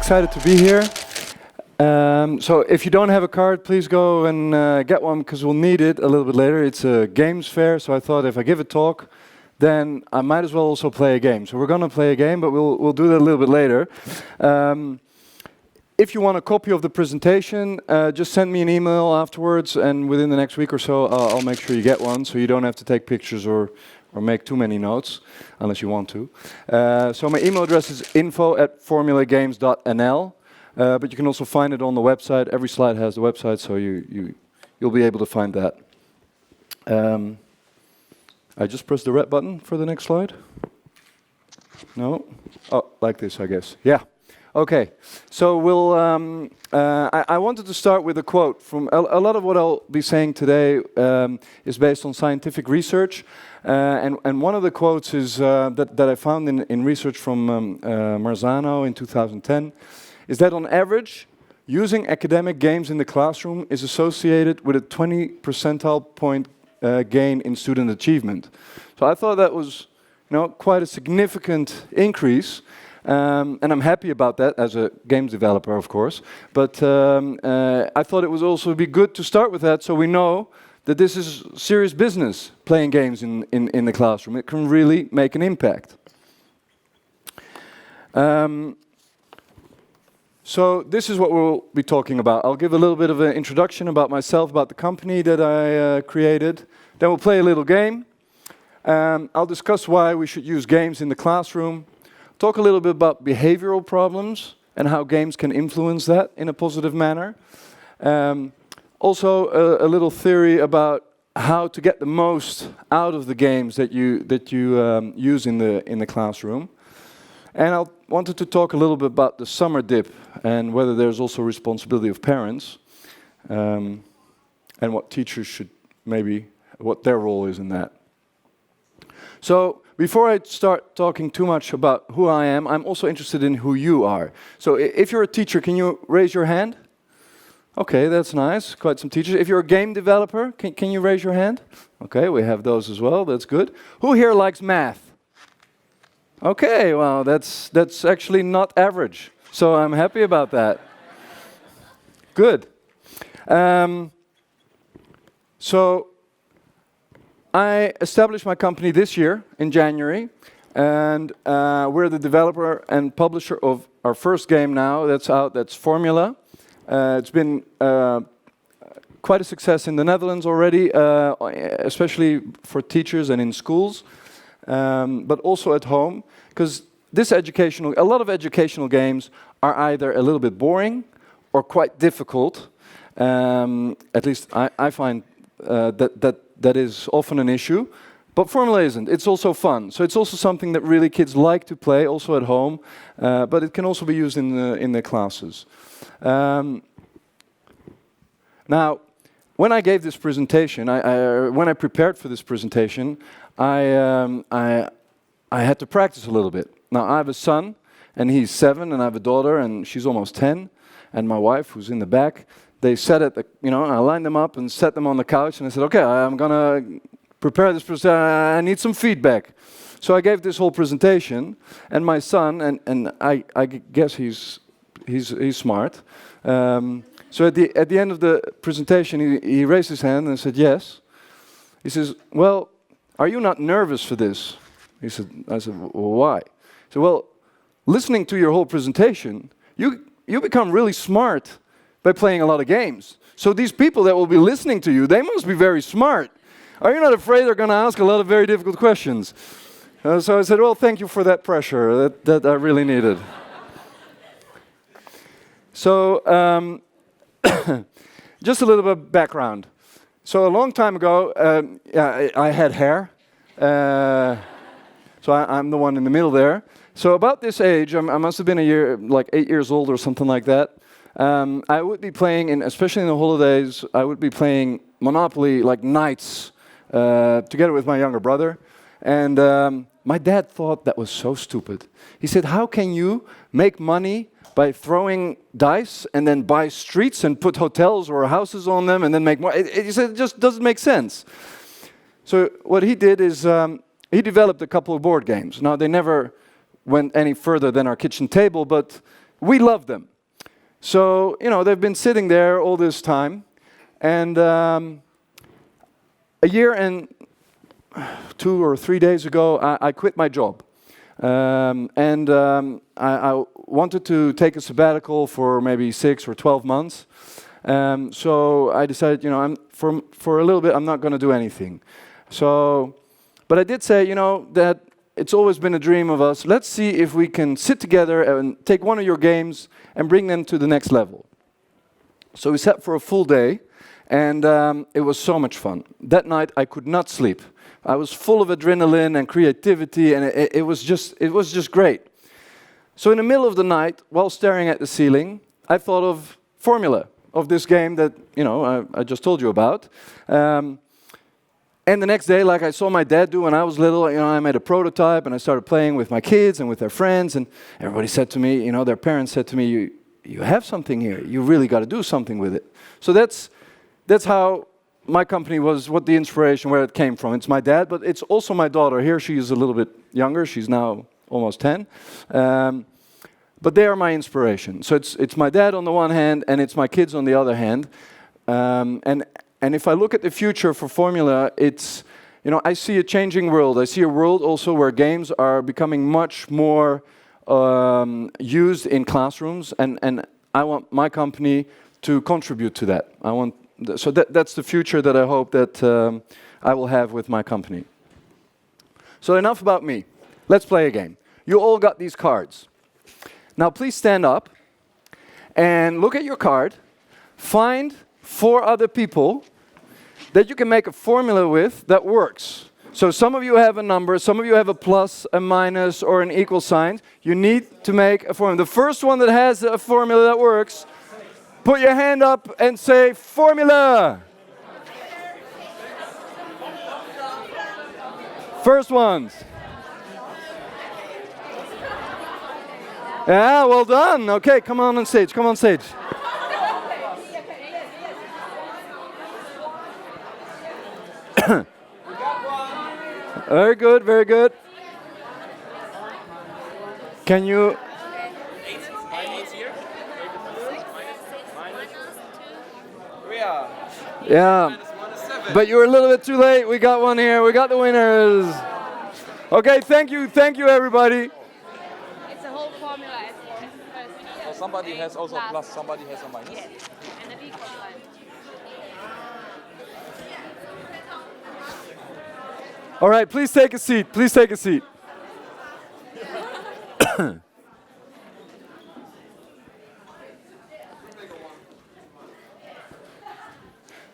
excited to be here. So if you don't have a card, please go and get one, because we'll need it a little bit later. It's a games fair, so I thought if I give a talk, then I might as well also play a game. So we're going to play a game, but we'll do that a little bit later. If you want a copy of the presentation, just send me an email afterwards, and within the next week or so, I'll make sure you get one, so you don't have to take pictures or make too many notes, unless you want to. So my email address is info@formulagames.nl, but you can also find it on the website. Every slide has the website, so you'll be able to find that. I just pressed the red button for the next slide. No? Oh, like this, I guess. Yeah. Okay. So I wanted to start with a quote from a lot of what I'll be saying today is based on scientific research, and one of the quotes is that I found in research from Marzano in 2010, is that on average, using academic games in the classroom is associated with a 20 percentile point gain in student achievement. So I thought that was, quite a significant increase. And I'm happy about that as a games developer, of course. But I thought it would also be good to start with that, so we know that this is serious business, playing games in the classroom. It can really make an impact. So this is what we'll be talking about. I'll give a little bit of an introduction about myself, about the company that I created. Then we'll play a little game. I'll discuss why we should use games in the classroom. Talk a little bit about behavioral problems and how games can influence that in a positive manner. Also, a little theory about how to get the most out of the games that you use in the classroom. And I wanted to talk a little bit about the summer dip and whether there's also responsibility of parents, and what teachers should what their role is in that. So before I start talking too much about who I am, I'm also interested in who you are. So if you're a teacher, can you raise your hand? Okay, that's nice, quite some teachers. If you're a game developer, can you raise your hand? Okay, we have those as well, that's good. Who here likes math? Okay, well, that's actually not average, so I'm happy about that. Good. So I established my company this year in January, and we're the developer and publisher of our first game now that's out, that's Formula. It's been quite a success in the Netherlands already, especially for teachers and in schools, but also at home, because a lot of educational games are either a little bit boring or quite difficult. At least I find that is often an issue, but Formula isn't. It's also fun. So it's also something that really kids like to play, also at home, but it can also be used in the classes. Now, when I gave this presentation, when I prepared for this presentation, I had to practice a little bit. Now, I have a son, and he's 7, and I have a daughter, and she's almost 10, and my wife, who's in the back. They sat at the, I lined them up and set them on the couch, and I said, okay, I'm gonna prepare this presentation, I need some feedback. So I gave this whole presentation, and my son, and I guess he's smart. So at the end of the presentation, he raised his hand and said, yes. He says, well, are you not nervous for this? I said, well, why? He said, well, listening to your whole presentation, you become really smart by playing a lot of games. So these people that will be listening to you, they must be very smart. Are you not afraid they're going to ask a lot of very difficult questions? So I said, well, thank you for that pressure that I really needed. So just a little bit of background. So a long time ago, I had hair. So I'm the one in the middle there. So about this age, I must have been like 8 years old or something like that. I would be playing, especially in the holidays, I would be playing Monopoly like nights together with my younger brother. And my dad thought that was so stupid. He said, how can you make money by throwing dice and then buy streets and put hotels or houses on them and then make more? He said, it just doesn't make sense. So what he did is he developed a couple of board games. Now, they never went any further than our kitchen table, but we love them. So, you know, they've been sitting there all this time, and a year and 2 or 3 days ago, I quit my job. I wanted to take a sabbatical for maybe 6 or 12 months. So I decided, you know, for a little bit, I'm not going to do anything. So, but I did say, you know, that it's always been a dream of us. Let's see if we can sit together and take one of your games and bring them to the next level. So we sat for a full day, and it was so much fun. That night, I could not sleep. I was full of adrenaline and creativity, and it was just great. So in the middle of the night, while staring at the ceiling, I thought of Formula, of this game that, you know, I just told you about. And the next day, like I saw my dad do when I was little, you know, I made a prototype and I started playing with my kids and with their friends, and everybody said to me, you know, their parents said to me, you have something here. You really got to do something with it. So that's how my company was, what the inspiration, where it came from. It's my dad, but it's also my daughter. Here she is a little bit younger. She's now almost 10. But they are my inspiration. So it's my dad on the one hand, and it's my kids on the other hand. And if I look at the future for Formula, it's, you know, I see a changing world. I see a world also where games are becoming much more used in classrooms, and I want my company to contribute to that. So that's the future that I hope that I will have with my company. So enough about me. Let's play a game. You all got these cards. Now please stand up and look at your card. Find 4 other people that you can make a formula with that works. So some of you have a number, some of you have a plus, a minus, or an equal sign. You need to make a formula. The first one that has a formula that works, put your hand up and say, formula! First ones. Yeah, well done. Okay, come on stage, come on stage. Very good, very good. Can you... Yeah, but you were a little bit too late. We got one here. We got the winners. Okay, thank you everybody. It's a whole formula. So somebody has also a plus, somebody has a minus. Yes, and an equal sign. All right, please take a seat. Please take a seat.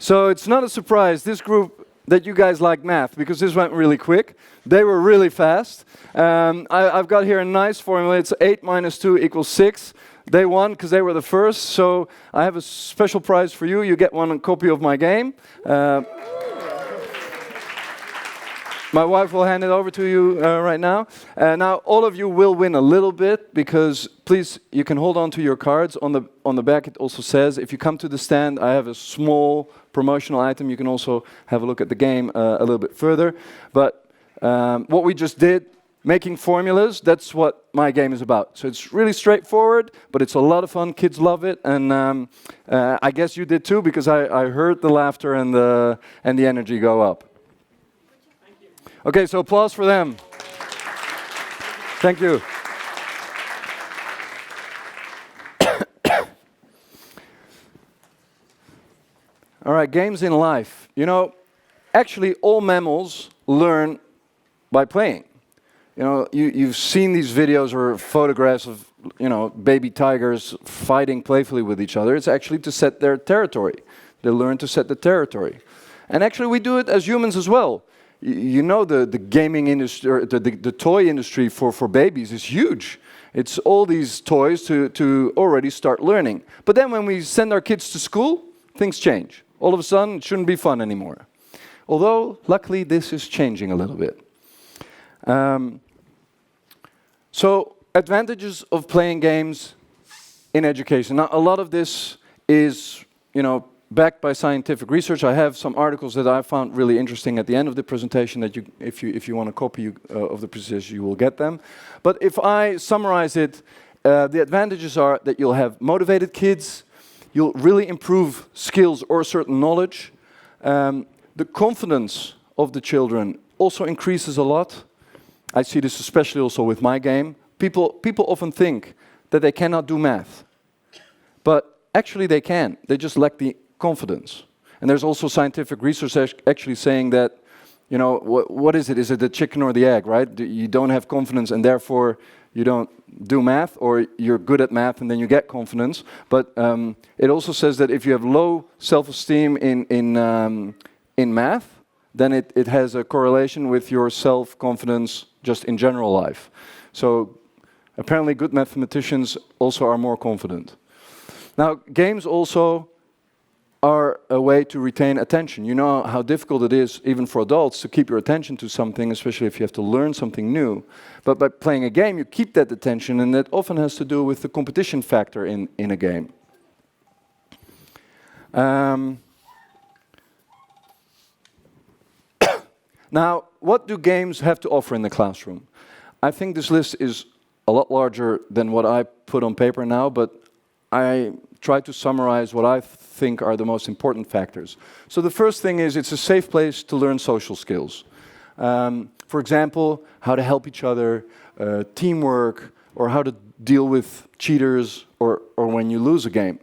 So it's not a surprise, this group, that you guys like math, because this went really quick. They were really fast. I've got here a nice formula. It's 8 minus 2 equals 6. They won because they were the first. So I have a special prize for you. You get one copy of my game. My wife will hand it over to you right now. Now, all of you will win a little bit, because please, you can hold on to your cards. On the back, it also says, if you come to the stand, I have a small promotional item. You can also have a look at the game a little bit further. But what we just did, making formulas, that's what my game is about. So it's really straightforward, but it's a lot of fun. Kids love it, and I guess you did too, because I heard the laughter and the energy go up. Okay, so applause for them. Thank you. All right, games in life. You know, actually all mammals learn by playing. You know, you've seen these videos or photographs of, you know, baby tigers fighting playfully with each other. It's actually to set their territory. They learn to set the territory. And actually we do it as humans as well. You know, the gaming industry, or the toy industry for babies is huge. It's all these toys to already start learning. But then when we send our kids to school, things change. All of a sudden, it shouldn't be fun anymore. Although, luckily, this is changing a little bit. So, advantages of playing games in education. Now, a lot of this is, you know, backed by scientific research. I have some articles that I found really interesting at the end of the presentation that if you want a copy of the presentation, you will get them. But if I summarize it the advantages are that you'll have motivated kids, you'll really improve skills or certain knowledge. The confidence of the children also increases a lot. I see this especially also with my game. People often think that they cannot do math, but actually they can. They just lack the confidence. And there's also scientific research actually saying that, you know, what is it? Is it the chicken or the egg, right? You don't have confidence and therefore you don't do math, or you're good at math and then you get confidence. But it also says that if you have low self-esteem in math, then it has a correlation with your self-confidence just in general life. So apparently good mathematicians also are more confident. Now, games also are a way to retain attention. You know how difficult it is, even for adults, to keep your attention to something, especially if you have to learn something new. But by playing a game, you keep that attention, and that often has to do with the competition factor in a game. Now, what do games have to offer in the classroom? I think this list is a lot larger than what I put on paper now, but I try to summarize what I think are the most important factors. So the first thing is it's a safe place to learn social skills. For example, how to help each other, teamwork, or how to deal with cheaters or when you lose a game.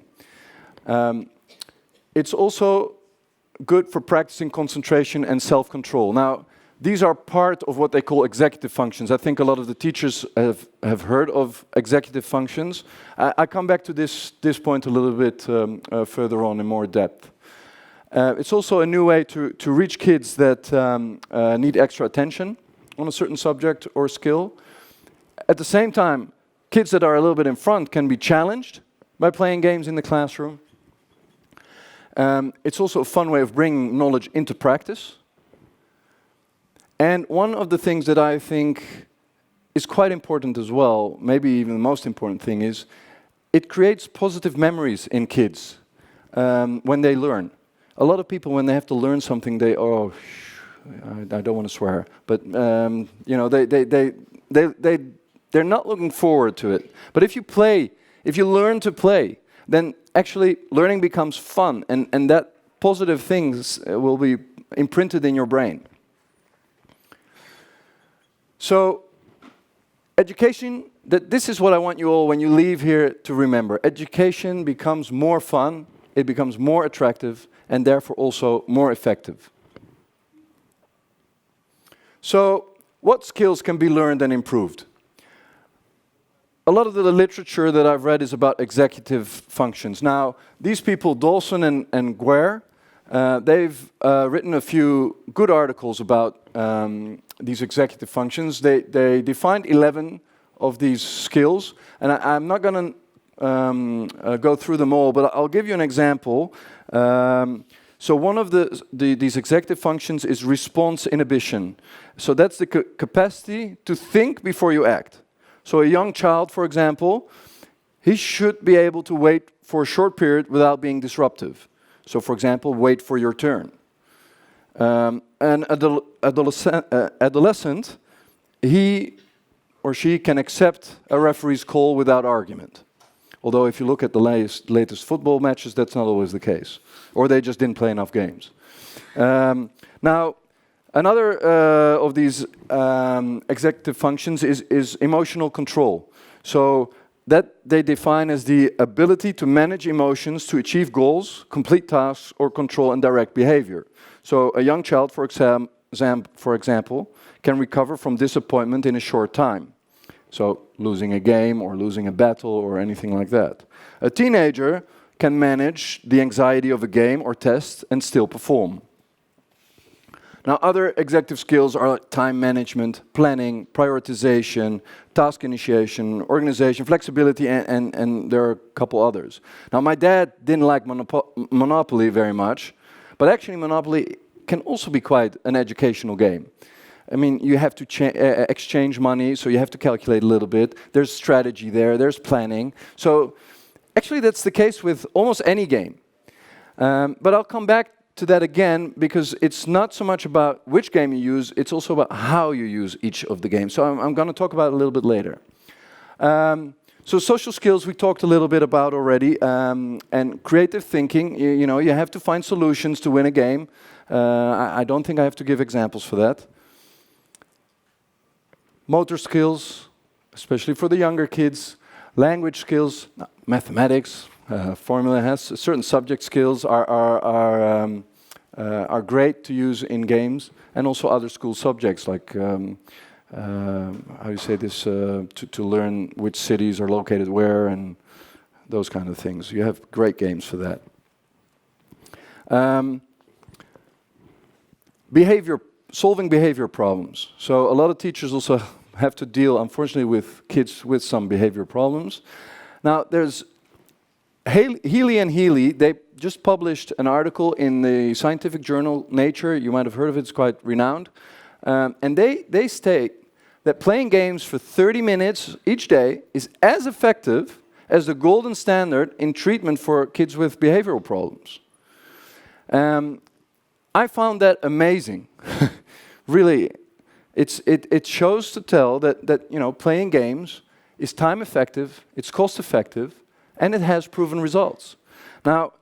It's also good for practicing concentration and self-control. Now, these are part of what they call executive functions. I think a lot of the teachers have heard of executive functions. I come back to this point a little bit further on in more depth. It's also a new way to reach kids that need extra attention on a certain subject or skill. At the same time, kids that are a little bit in front can be challenged by playing games in the classroom. It's also a fun way of bringing knowledge into practice. And one of the things that I think is quite important as well, maybe even the most important thing, is it creates positive memories in kids when they learn. A lot of people, when they have to learn something, I don't want to swear, but you know, they're not looking forward to it. But if you learn to play, then actually learning becomes fun, and that positive things will be imprinted in your brain. So, education, this is what I want you all, when you leave here, to remember. Education becomes more fun, it becomes more attractive, and therefore also more effective. So, what skills can be learned and improved? A lot of the literature that I've read is about executive functions. Now, these people, Dawson and Guare, they've written a few good articles about these executive functions. They defined 11 of these skills, and I'm not going to go through them all, but I'll give you an example. So one of these executive functions is response inhibition. So that's the capacity to think before you act. So a young child, for example, he should be able to wait for a short period without being disruptive. So, for example, wait for your turn. An adolescent, he or she can accept a referee's call without argument. Although if you look at the latest football matches, that's not always the case. Or they just didn't play enough games. Now, another of these executive functions is emotional control. So that they define as the ability to manage emotions to achieve goals, complete tasks, or control and direct behavior. So a young child, for example, can recover from disappointment in a short time. So losing a game or losing a battle or anything like that. A teenager can manage the anxiety of a game or test and still perform. Now, other executive skills are like time management, planning, prioritization, task initiation, organization, flexibility, and there are a couple others. Now, my dad didn't like Monopoly very much, but actually Monopoly can also be quite an educational game. I mean, you have to exchange money, so you have to calculate a little bit. There's strategy there, there's planning. So actually that's the case with almost any game. But I'll come back to that again, because it's not so much about which game you use, it's also about how you use each of the games. So I'm going to talk about it a little bit later. So social skills we talked a little bit about already, and creative thinking. You know, you have to find solutions to win a game. I don't think I have to give examples for that. Motor skills, especially for the younger kids. Language skills, mathematics, formula has certain subject skills are great to use in games, and also other school subjects like how you say this, to learn which cities are located where and those kind of things. You have great games for that. Solving behavior problems. So a lot of teachers also have to deal, unfortunately, with kids with some behavior problems. Now, there's Healy and Healy, they just published an article in the scientific journal Nature. You might have heard of it, it's quite renowned. And they state that playing games for 30 minutes each day is as effective as the golden standard in treatment for kids with behavioral problems. I found that amazing. Really, it shows to tell that you know, playing games is time effective, it's cost effective, and it has proven results. Now,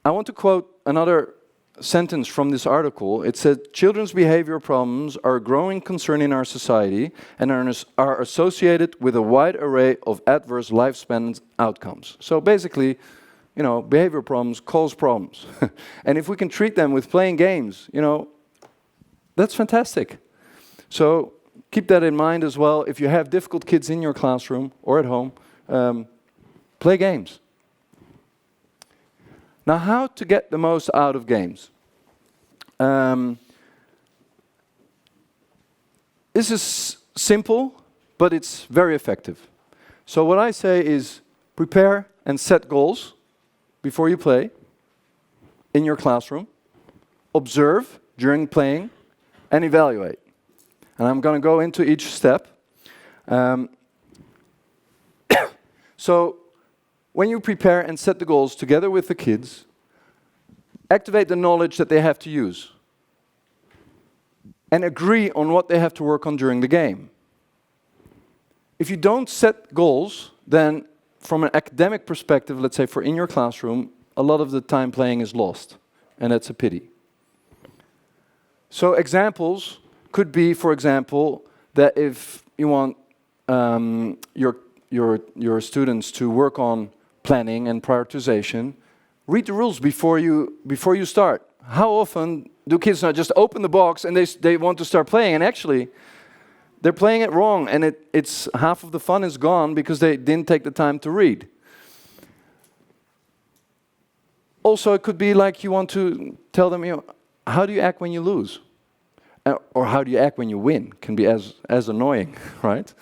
I want to quote another sentence from this article. It said, children's behavior problems are a growing concern in our society and are associated with a wide array of adverse lifespan outcomes. So basically, you know, behavior problems cause problems. And if we can treat them with playing games, you know, that's fantastic. So keep that in mind as well. If you have difficult kids in your classroom or at home, play games. Now, how to get the most out of games? This is simple, but it's very effective. So what I say is prepare and set goals before you play in your classroom, observe during playing, and evaluate. And I'm going to go into each step. So when you prepare and set the goals together with the kids, activate the knowledge that they have to use and agree on what they have to work on during the game. If you don't set goals, then from an academic perspective, let's say for in your classroom, a lot of the time playing is lost, and that's a pity. So examples could be, for example, that if you want your students to work on planning and prioritization, read the rules before you start. How often do kids not just open the box and they want to start playing, and actually they're playing it wrong, and it's half of the fun is gone because they didn't take the time to read. Also, it could be like you want to tell them, you know, how do you act when you lose? Or how do you act when you win? Can be as annoying, right?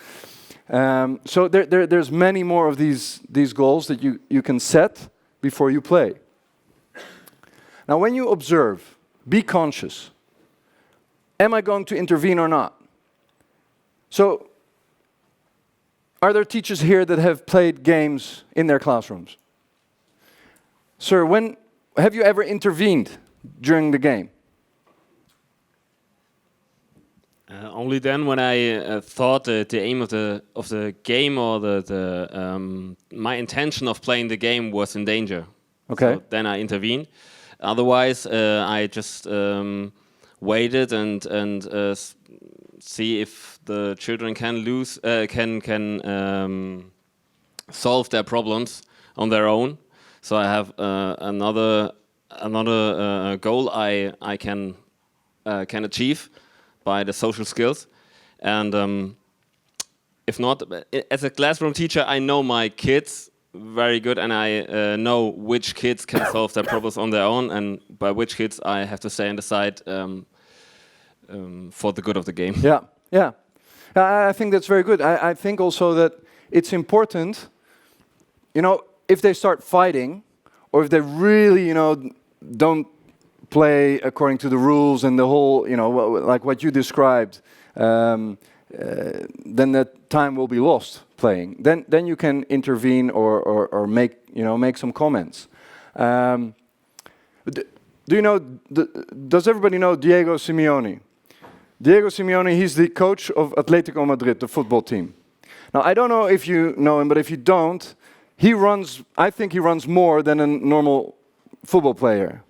So there's many more of these goals that you can set before you play. Now, when you observe, be conscious. Am I going to intervene or not? So, are there teachers here that have played games in their classrooms? Sir, when have you ever intervened during the game? Only then when I thought the aim of the game or my intention of playing the game was in danger. Okay. So then I intervened. Otherwise, I just waited and see if the children can solve their problems on their own. So I have another goal I can achieve by the social skills, and if not, as a classroom teacher, I know my kids very good, and I know which kids can solve their problems on their own, and by which kids I have to stay on the side for the good of the game. Yeah, yeah. I think that's very good. I think also that it's important, you know, if they start fighting, or if they really, you know, don't play according to the rules and the whole, you know, like what you described, then that time will be lost playing. Then you can intervene or make some comments. Do you know? Does everybody know Diego Simeone? Diego Simeone, he's the coach of Atletico Madrid, the football team. Now, I don't know if you know him, but if you don't, I think he runs more than a normal football player.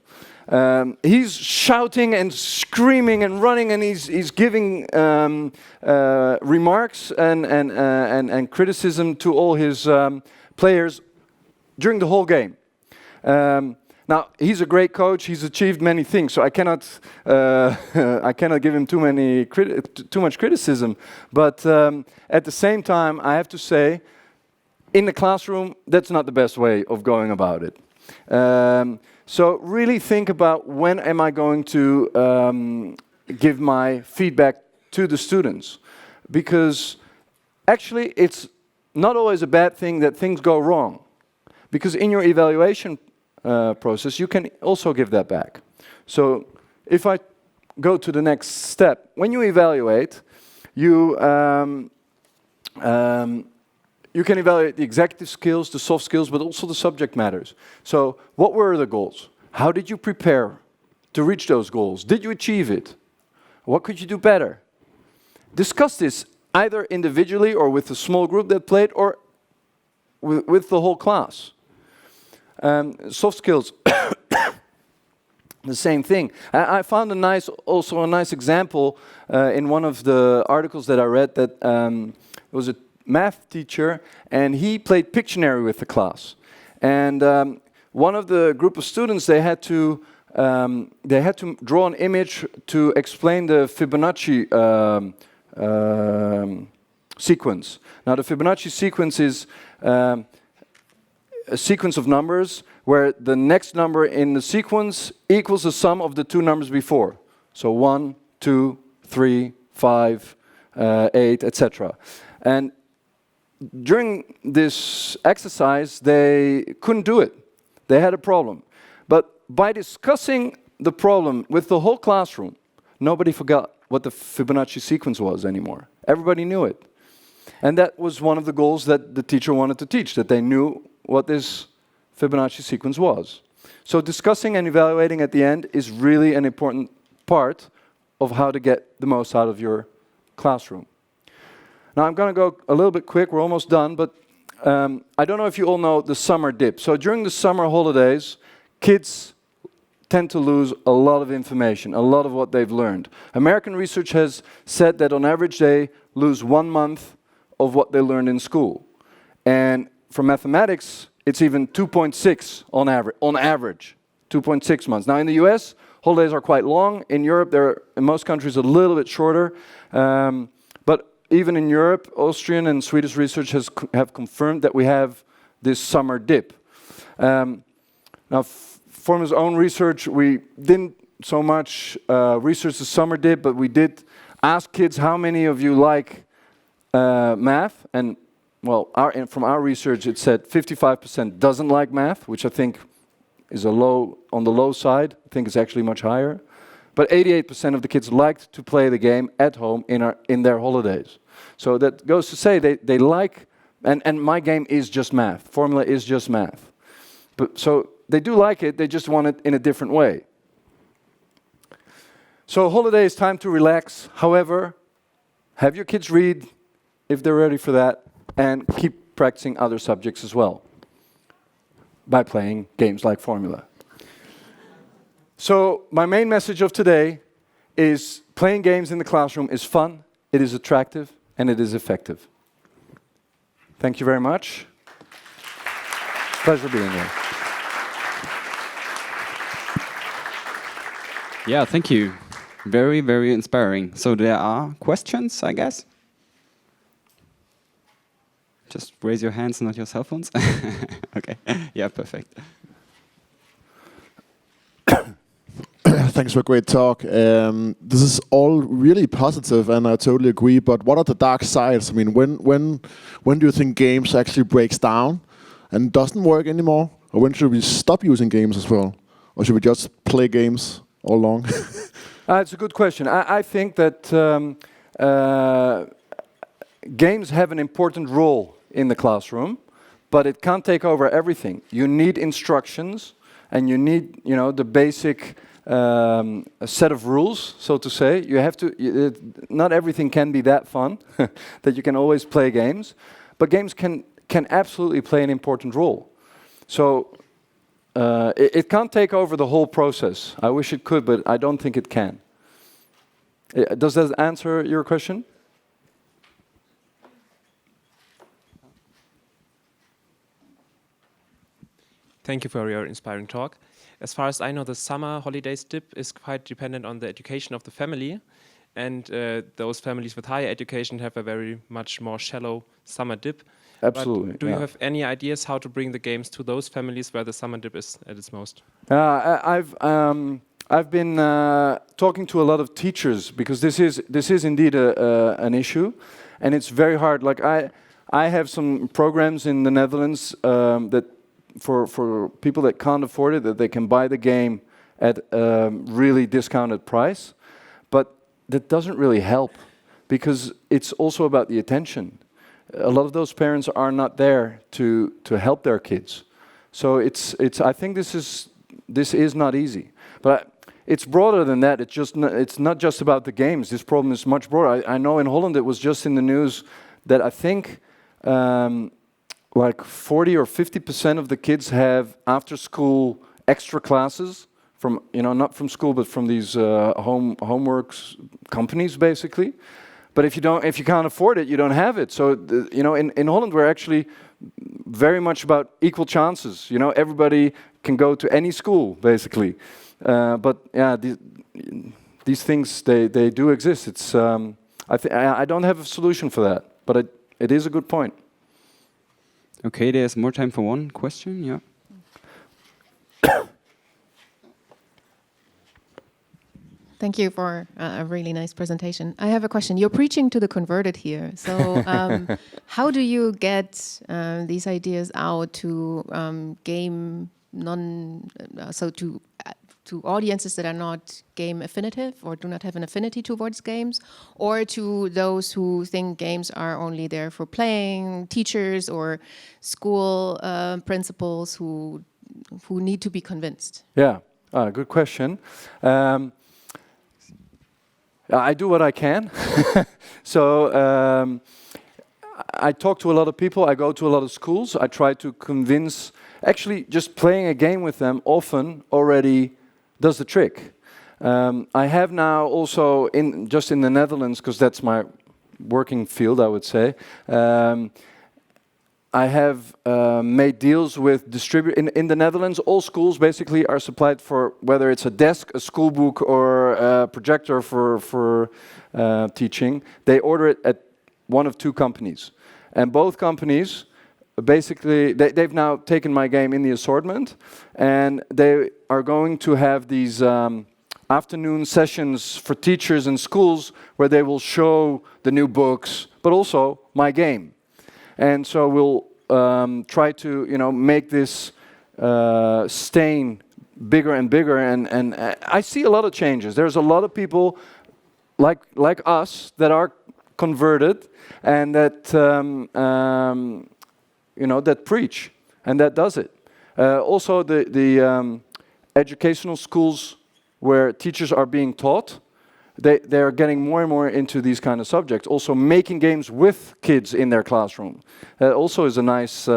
He's shouting and screaming and running, and he's giving remarks and criticism to all his players during the whole game. Now, he's a great coach. He's achieved many things, so I cannot give him too much criticism. But at the same time, I have to say, in the classroom, that's not the best way of going about it. So really think about, when am I going to give my feedback to the students? Because actually, it's not always a bad thing that things go wrong. Because in your evaluation process, you can also give that back. So if I go to the next step, when you evaluate, you can evaluate the executive skills, the soft skills, but also the subject matters. So what were the goals? How did you prepare to reach those goals? Did you achieve it? What could you do better? Discuss this either individually or with a small group that played, or with the whole class. Soft skills, the same thing. I found also a nice example in one of the articles that I read, that it was a math teacher, and he played Pictionary with the class. And one of the group of students, they had to draw an image to explain the Fibonacci sequence. Now, the Fibonacci sequence is a sequence of numbers where the next number in the sequence equals the sum of the two numbers before. So 1, 2, 3, 5, 8, etc. And during this exercise, they couldn't do it. They had a problem. But by discussing the problem with the whole classroom, nobody forgot what the Fibonacci sequence was anymore. Everybody knew it. And that was one of the goals that the teacher wanted to teach, that they knew what this Fibonacci sequence was. So discussing and evaluating at the end is really an important part of how to get the most out of your classroom. Now, I'm going to go a little bit quick. We're almost done, but I don't know if you all know the summer dip. So during the summer holidays, kids tend to lose a lot of information, a lot of what they've learned. American research has said that on average they lose 1 month of what they learned in school. And for mathematics, it's even 2.6 on average, 2.6 months. Now in the US, holidays are quite long. In Europe, they're in most countries a little bit shorter. But even in Europe, Austrian and Swedish research have confirmed that we have this summer dip. Now, from his own research, we didn't so much research the summer dip, but we did ask kids, how many of you like math? And well, from our research, it said 55% doesn't like math, which I think is on the low side. I think it's actually much higher. But 88% of the kids liked to play the game at home in their holidays. So that goes to say they like, and my game is just math. Formula is just math. But so they do like it, they just want it in a different way. So holiday is time to relax. However, have your kids read if they're ready for that, and keep practicing other subjects as well by playing games like Formula. So my main message of today is playing games in the classroom is fun, it is attractive, and it is effective. Thank you very much. Pleasure being here. Yeah, thank you. Very, very inspiring. So there are questions, I guess? Just raise your hands, not your cell phones. Okay, yeah, perfect. Thanks for a great talk. This is all really positive, and I totally agree. But what are the dark sides? I mean, when do you think games actually breaks down and doesn't work anymore? Or when should we stop using games as well? Or should we just play games all along? It's a good question. I think that games have an important role in the classroom, but it can't take over everything. You need instructions, and you need, the basic a set of rules, so to say. You have to. Not everything can be that fun that you can always play games, but games can absolutely play an important role. So it can't take over the whole process. I wish it could, but I don't think it can. Does that answer your question? Thank you for your inspiring talk. As far as I know, the summer holidays dip is quite dependent on the education of the family, and those families with higher education have a very much more shallow summer dip. Absolutely. But do you have any ideas how to bring the games to those families where the summer dip is at its most? I've been talking to a lot of teachers because this is indeed an issue, and it's very hard. Like I have some programs in the Netherlands that for people that can't afford it, that they can buy the game at a really discounted price, but that doesn't really help because it's also about the attention. A lot of those parents are not there to help their kids, so I think this is not easy, but it's broader than that. It's not just about the games. This problem is much broader. I know in Holland it was just in the news that I think like 40 or 50% of the kids have after-school extra classes from not from school but from these homeworks companies basically. But if you can't afford it, you don't have it. So in Holland we're actually very much about equal chances. Everybody can go to any school basically. But yeah, these things they do exist. It's I don't have a solution for that, but it is a good point. Okay, there's more time for one question. Yeah. Thank you for a really nice presentation. I have a question. You're preaching to the converted here. So how do you get these ideas out to to audiences that are not game affinitive or do not have an affinity towards games, or to those who think games are only there for playing, teachers or school principals who need to be convinced? Yeah, good question. I do what I can. So I talk to a lot of people, I go to a lot of schools, I try to convince. Actually, just playing a game with them often already does the trick. I have now also, just in the Netherlands, because that's my working field, I would say, I have made deals with distributors. In the Netherlands, all schools basically are supplied for, whether it's a desk, a school book, or a projector for teaching. They order it at one of two companies. And both companies, basically, they've now taken my game in the assortment, and they are going to have these afternoon sessions for teachers and schools where they will show the new books, but also my game. And so we'll try to, make this stain bigger and bigger. And I see a lot of changes. There's a lot of people like us that are converted and that that preach and that does it. Also, the educational schools where teachers are being taught, they are getting more and more into these kind of subjects. Also, making games with kids in their classroom. That also is a nice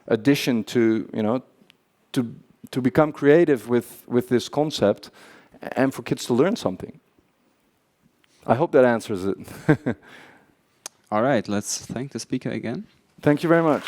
addition to become creative with this concept and for kids to learn something. I hope that answers it. All right, let's thank the speaker again. Thank you very much.